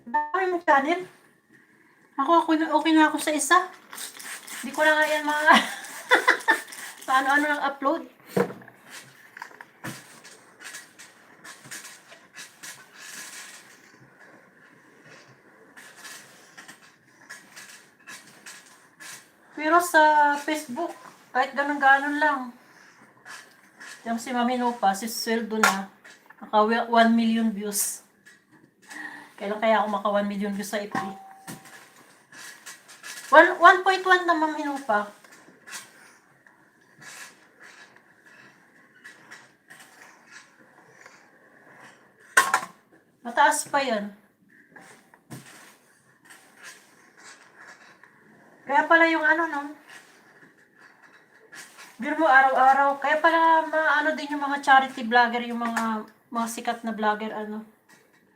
Dami mong channel. Ako, okay na ako sa isa. Hindi ko na nga yan mga paano-ano lang upload. Pero sa Facebook, kahit ganun-ganon lang. Yung si Mami Nopa, si sweldo na, naka 1 million views. Kailan kaya ako maka 1 million views sa FB? 1.1 na Mami Nopa. Mataas pa yan. Kaya pala yung ano, no? Biro mo araw-araw. Kaya pala maano din yung mga charity vlogger, yung mga sikat na vlogger, ano.